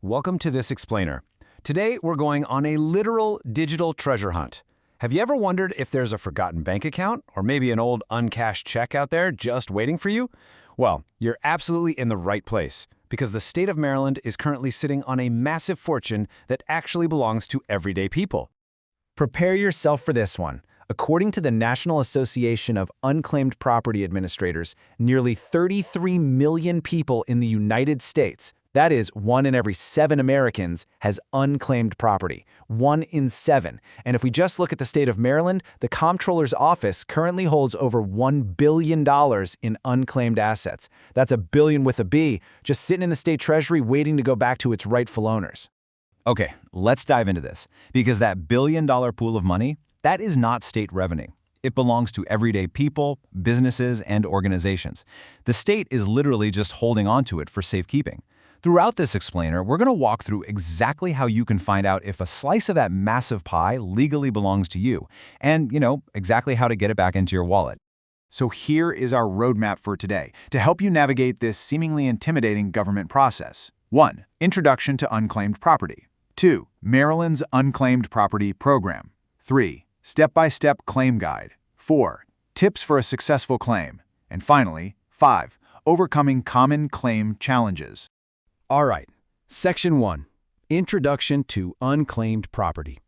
Welcome to this explainer. Today we're going on a literal digital treasure hunt. Have you ever wondered if there's a forgotten bank account or maybe an old uncashed check out there just waiting for you? Well, you're absolutely in the right place because the state of Maryland is currently sitting on a massive fortune that actually belongs to everyday people. Prepare yourself for this one. According to the National Association of Unclaimed Property Administrators, nearly 33 million people in the United States, that is, 1 in every 7 Americans, has unclaimed property. 1 in 7. And if we just look at the state of Maryland, the Comptroller's office currently holds over $1 billion in unclaimed assets. That's a billion with a B, just sitting in the state treasury waiting to go back to its rightful owners. Okay, let's dive into this, because that billion-dollar pool of money, that is not state revenue. It belongs to everyday people, businesses, and organizations. The state is literally just holding on to it for safekeeping. Throughout this explainer, we're going to walk through exactly how you can find out if a slice of that massive pie legally belongs to you, and, exactly how to get it back into your wallet. So here is our roadmap for today to help you navigate this seemingly intimidating government process. 1. Introduction to unclaimed property. 2. Maryland's Unclaimed Property Program. 3. Step-by-step claim guide. 4. Tips for a successful claim. And finally, 5. Overcoming common claim challenges. All right, Section 1, Introduction to Unclaimed Property.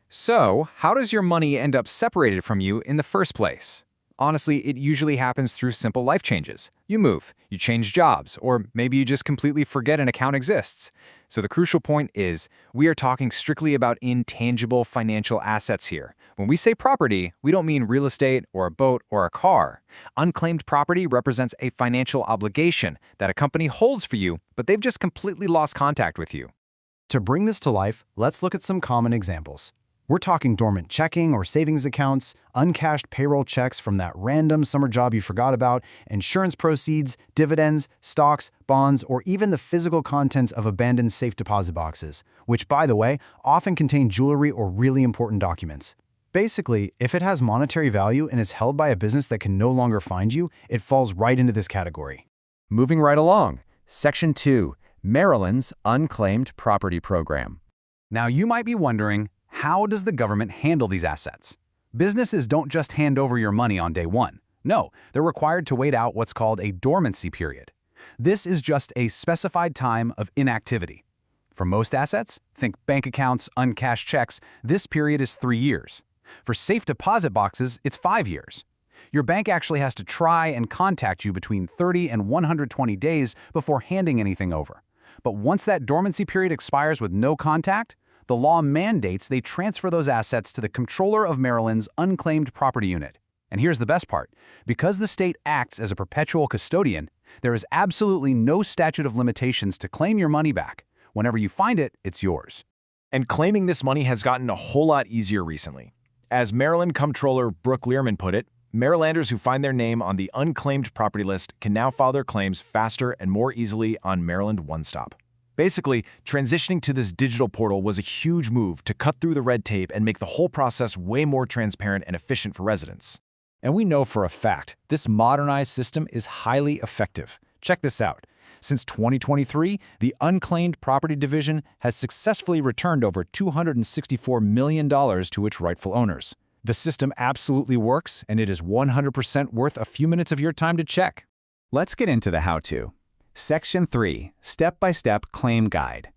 So, how does your money end up separated from you in the first place? Honestly, it usually happens through simple life changes. You move, you change jobs, or maybe you just completely forget an account exists. So the crucial point is, we are talking strictly about intangible financial assets here. When we say property, we don't mean real estate or a boat or a car. Unclaimed property represents a financial obligation that a company holds for you, but they've just completely lost contact with you. To bring this to life, let's look at some common examples. We're talking dormant checking or savings accounts, uncashed payroll checks from that random summer job you forgot about, insurance proceeds, dividends, stocks, bonds, or even the physical contents of abandoned safe deposit boxes, which, by the way, often contain jewelry or really important documents. Basically, if it has monetary value and is held by a business that can no longer find you, it falls right into this category. Moving right along, Section 2, Maryland's Unclaimed Property Program. Now you might be wondering, how does the government handle these assets? Businesses don't just hand over your money on day one. No, they're required to wait out what's called a dormancy period. This is just a specified time of inactivity. For most assets, think bank accounts, uncashed checks, this period is 3 years. For safe deposit boxes, it's 5 years. Your bank actually has to try and contact you between 30 and 120 days before handing anything over. But once that dormancy period expires with no contact, the law mandates they transfer those assets to the Comptroller of Maryland's Unclaimed Property Unit. And here's the best part. Because the state acts as a perpetual custodian, there is absolutely no statute of limitations to claim your money back. Whenever you find it, it's yours. And claiming this money has gotten a whole lot easier recently. As Maryland Comptroller Brooke Learman put it, Marylanders who find their name on the unclaimed property list can now file their claims faster and more easily on Maryland One Stop. Basically, transitioning to this digital portal was a huge move to cut through the red tape and make the whole process way more transparent and efficient for residents. And we know for a fact, this modernized system is highly effective. Check this out. Since 2023, the Unclaimed Property Division has successfully returned over $264 million to its rightful owners. The system absolutely works, and it is 100% worth a few minutes of your time to check. Let's get into the how-to. Section 3, Step-by-Step Claim Guide.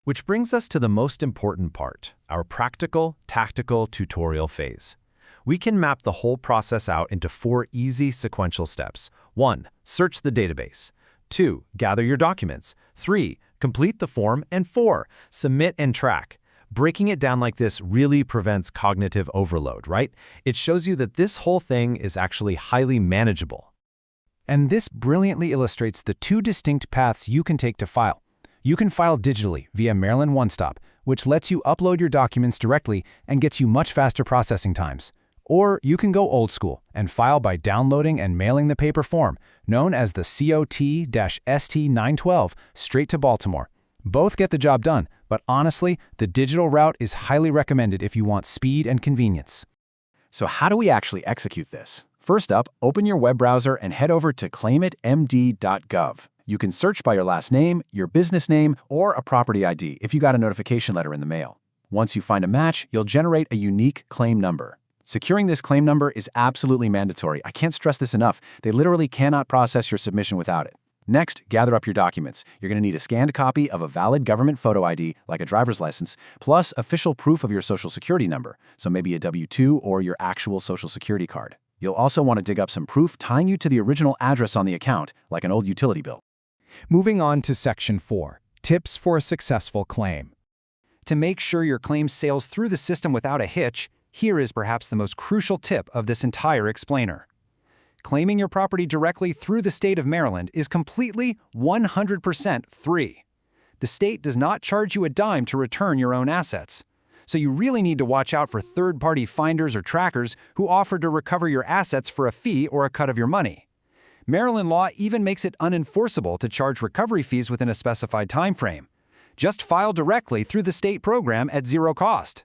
Which brings us to the most important part, our practical, tactical tutorial phase. We can map the whole process out into 4 easy sequential steps. 1. Search the database. 2. Gather your documents. 3. Complete the form. And 4. Submit and track. Breaking it down like this really prevents cognitive overload, right? It shows you that this whole thing is actually highly manageable. And this brilliantly illustrates the 2 distinct paths you can take to file. You can file digitally via Maryland One Stop, which lets you upload your documents directly and gets you much faster processing times. Or you can go old school and file by downloading and mailing the paper form, known as the COT-ST912, straight to Baltimore. Both get the job done, but honestly, the digital route is highly recommended if you want speed and convenience. So how do we actually execute this? First up, open your web browser and head over to claimitmd.gov. You can search by your last name, your business name, or a property ID if you got a notification letter in the mail. Once you find a match, you'll generate a unique claim number. Securing this claim number is absolutely mandatory. I can't stress this enough. They literally cannot process your submission without it. Next, gather up your documents. You're going to need a scanned copy of a valid government photo ID, like a driver's license, plus official proof of your Social Security number, so maybe a W-2 or your actual Social Security card. You'll also want to dig up some proof tying you to the original address on the account, like an old utility bill. Moving on to Section 4, Tips for a Successful Claim. To make sure your claim sails through the system without a hitch, here is perhaps the most crucial tip of this entire explainer. Claiming your property directly through the state of Maryland is completely 100% free. The state does not charge you a dime to return your own assets. So you really need to watch out for third-party finders or trackers who offer to recover your assets for a fee or a cut of your money. Maryland law even makes it unenforceable to charge recovery fees within a specified time frame. Just file directly through the state program at zero cost.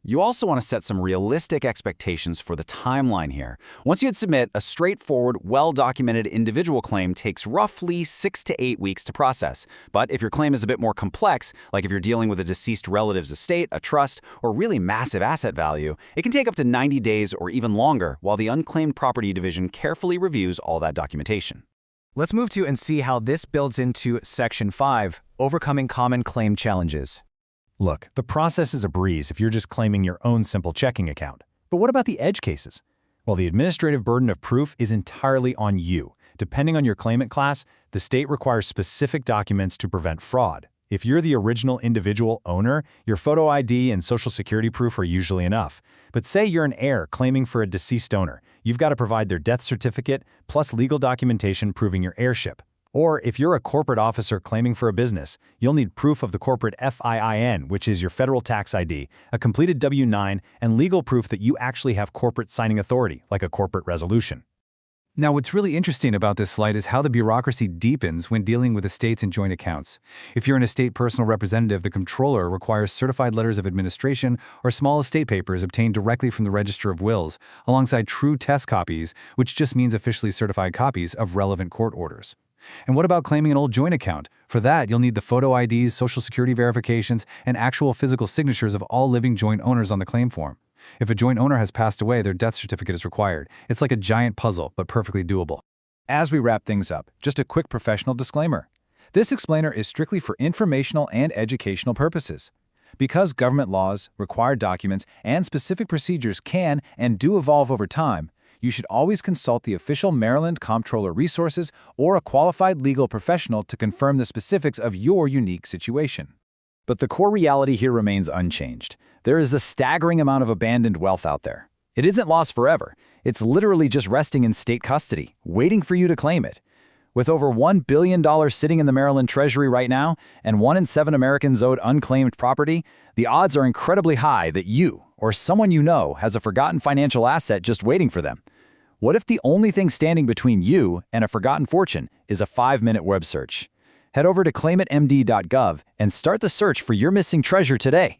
You also want to set some realistic expectations for the timeline here. Once you submit, a straightforward, well-documented individual claim takes roughly 6 to 8 weeks to process. But if your claim is a bit more complex, like if you're dealing with a deceased relative's estate, a trust, or really massive asset value, it can take up to 90 days or even longer while the Unclaimed Property Division carefully reviews all that documentation. Let's move to and see how this builds into Section 5, Overcoming Common Claim Challenges. Look, the process is a breeze if you're just claiming your own simple checking account. But what about the edge cases? Well, the administrative burden of proof is entirely on you. Depending on your claimant class, the state requires specific documents to prevent fraud. If you're the original individual owner, your photo ID and Social Security proof are usually enough. But say you're an heir claiming for a deceased owner, you've got to provide their death certificate plus legal documentation proving your heirship. Or if you're a corporate officer claiming for a business, you'll need proof of the corporate FIIN, which is your federal tax ID, a completed W-9, and legal proof that you actually have corporate signing authority, like a corporate resolution. Now, what's really interesting about this slide is how the bureaucracy deepens when dealing with estates and joint accounts. If you're an estate personal representative, the controller requires certified letters of administration or small estate papers obtained directly from the Register of Wills, alongside true test copies, which just means officially certified copies of relevant court orders. And what about claiming an old joint account? For that, you'll need the photo IDs, Social Security verifications, and actual physical signatures of all living joint owners on the claim form. If a joint owner has passed away, their death certificate is required. It's like a giant puzzle, but perfectly doable. As we wrap things up, just a quick professional disclaimer. This explainer is strictly for informational and educational purposes. Because government laws, required documents, and specific procedures can and do evolve over time, you should always consult the official Maryland Comptroller resources or a qualified legal professional to confirm the specifics of your unique situation. But the core reality here remains unchanged. There is a staggering amount of abandoned wealth out there. It isn't lost forever. It's literally just resting in state custody, waiting for you to claim it. With over $1 billion sitting in the Maryland Treasury right now, and 1 in 7 Americans owed unclaimed property, the odds are incredibly high that you, or someone you know, has a forgotten financial asset just waiting for them. What if the only thing standing between you and a forgotten fortune is a 5-minute web search? Head over to claimitmd.gov and start the search for your missing treasure today.